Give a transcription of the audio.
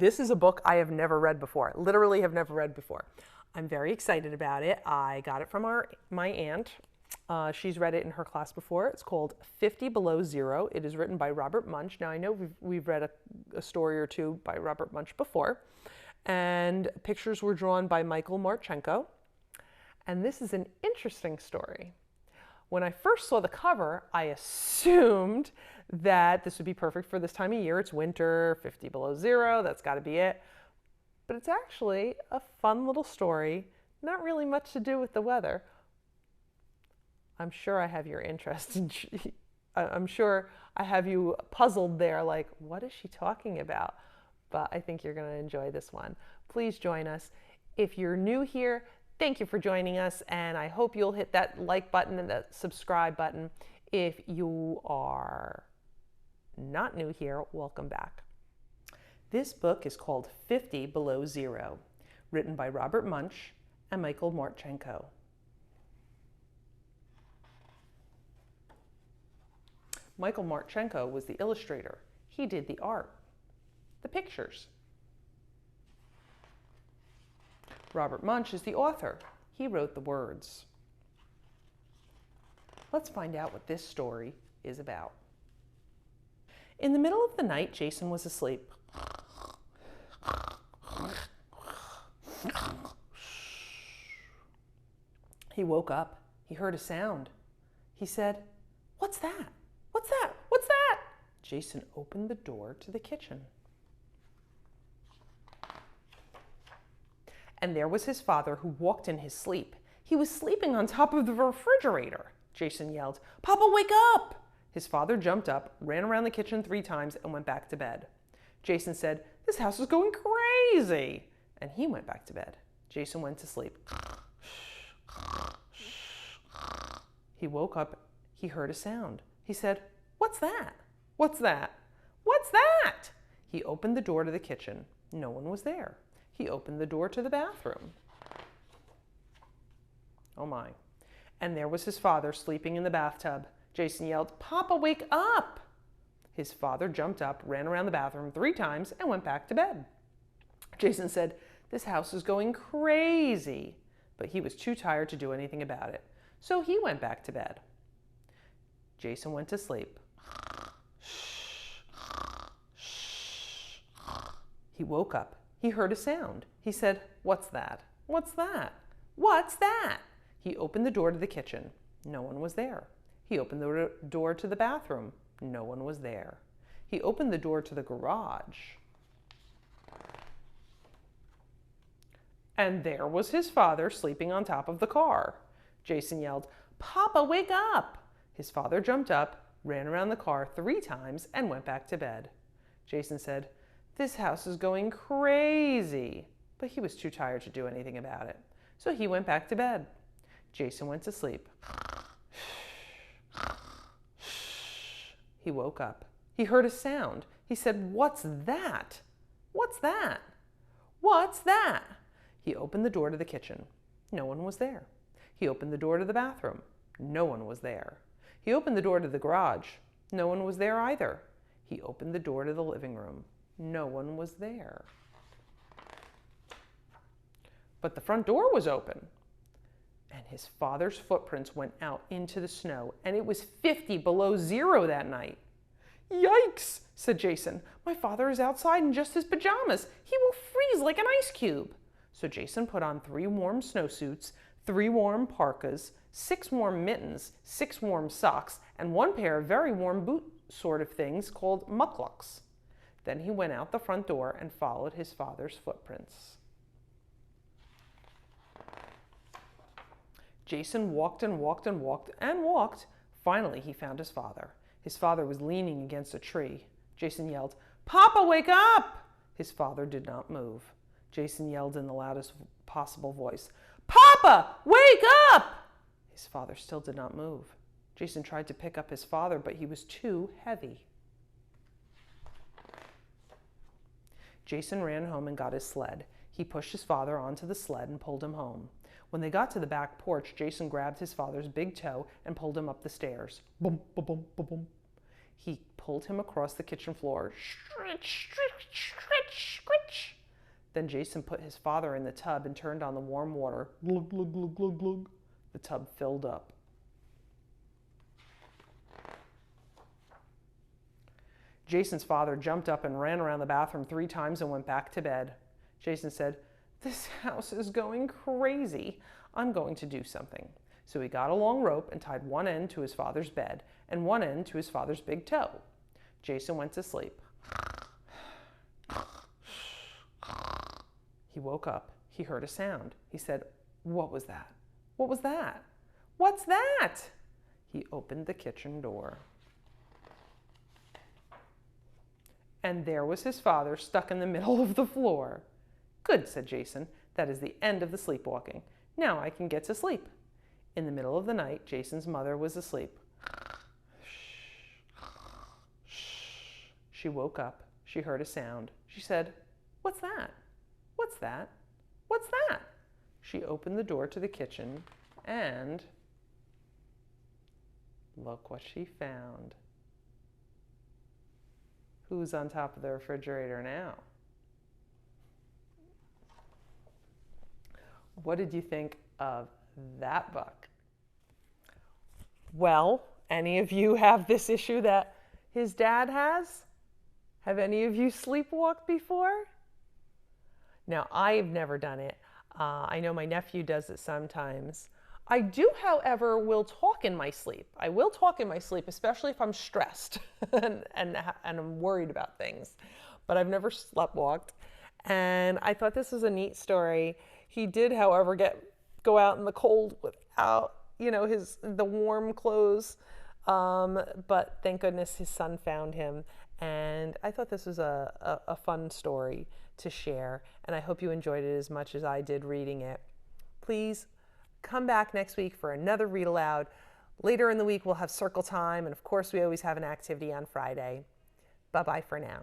This is a book I have never read before, literally have never read before. I'm very excited about it. I got it from my aunt. She's read it in her class before. It's called 50 Below Zero. It is written by Robert Munsch. Now, I know we've read a story or two by Robert Munsch before, and pictures were drawn by Martchenko. And this is an interesting story. When I first saw the cover, I assumed that this would be perfect for this time of year. It's winter, 50 below zero, that's got to be it. But it's actually a fun little story, not really much to do with the weather. I'm sure I have your interest. I'm sure I have you puzzled there, like, what is she talking about? But I think you're going to enjoy this one. Please join us. If you're new here, thank you for joining us, and I hope you'll hit that like button and that subscribe button. If you are not new here, welcome back. This book is called 50 Below Zero, written by Robert Munsch and Martchenko. Martchenko was the illustrator. He did the art, the pictures. Robert Munsch is the author. He wrote the words. Let's find out what this story is about. In the middle of the night, Jason was asleep. He woke up. He heard a sound. He said, "What's that? What's that? What's that?" Jason opened the door to the kitchen. And there was his father, who walked in his sleep. He was sleeping on top of the refrigerator. Jason yelled, "Papa, wake up!" His father jumped up, ran around the kitchen 3 times, and went back to bed. Jason said, "This house is going crazy!" And he went back to bed. Jason went to sleep. He woke up. He heard a sound. He said, "What's that? What's that? What's that?" He opened the door to the kitchen. No one was there. He opened the door to the bathroom. Oh my. And there was his father sleeping in the bathtub. Jason yelled, "Papa, wake up!" His father jumped up, ran around the bathroom 3 times, and went back to bed. Jason said, "This house is going crazy." But he was too tired to do anything about it. So he went back to bed. Jason went to sleep. He woke up. He heard a sound. He said, "What's that? What's that? What's that?" He opened the door to the kitchen. No one was there. He opened the door to the bathroom. No one was there. He opened the door to the garage. And there was his father sleeping on top of the car. Jason yelled, "Papa, wake up!" His father jumped up, ran around the car 3 times, and went back to bed. Jason said, "This house is going crazy." But he was too tired to do anything about it. So he went back to bed. Jason went to sleep. He woke up. He heard a sound. He said, "What's that? What's that? What's that?" He opened the door to the kitchen. No one was there. He opened the door to the bathroom. No one was there. He opened the door to the garage. No one was there either. He opened the door to the living room. No one was there. But the front door was open. And his father's footprints went out into the snow, and it was 50 below zero that night. "Yikes," said Jason. "My father is outside in just his pajamas. He will freeze like an ice cube." So Jason put on 3 warm snowsuits, 3 warm parkas, 6 warm mittens, 6 warm socks, and 1 pair of very warm boot sort of things called mucklucks. Then he went out the front door and followed his father's footprints. Jason walked and walked and walked and walked. Finally, he found his father. His father was leaning against a tree. Jason yelled, "Papa, wake up!" His father did not move. Jason yelled in the loudest possible voice, "Papa, wake up!" His father still did not move. Jason tried to pick up his father, but he was too heavy. Jason ran home and got his sled. He pushed his father onto the sled and pulled him home. When they got to the back porch, Jason grabbed his father's big toe and pulled him up the stairs. Boom, boom, boom, boom, boom. He pulled him across the kitchen floor. Stretch, stretch, stretch, squitch. Then Jason put his father in the tub and turned on the warm water. Glug, glug, glug, glug, glug. The tub filled up. Jason's father jumped up and ran around the bathroom 3 times and went back to bed. Jason said, "This house is going crazy. I'm going to do something." So he got a long rope and tied one end to his father's bed and one end to his father's big toe. Jason went to sleep. He woke up. He heard a sound. He said, "What was that? What was that? What's that?" He opened the kitchen door. And there was his father stuck in the middle of the floor. "Good," said Jason. "That is the end of the sleepwalking. Now I can get to sleep." In the middle of the night, Jason's mother was asleep. She woke up. She heard a sound. She said, "What's that? What's that? What's that?" She opened the door to the kitchen and look what she found. Who's on top of the refrigerator now? What did you think of that book? Well, any of you have this issue that his dad has? Have any of you sleepwalked before? Now, I've never done it. I know my nephew does it sometimes. I do, however, will talk in my sleep. I will talk in my sleep, especially if I'm stressed and I'm worried about things. But I've never sleptwalked. And I thought this was a neat story. He did, however, go out in the cold without, the warm clothes. But thank goodness his son found him. And I thought this was a fun story to share. And I hope you enjoyed it as much as I did reading it. Please come back next week for another Read Aloud. Later in the week, we'll have circle time. And of course, we always have an activity on Friday. Bye-bye for now.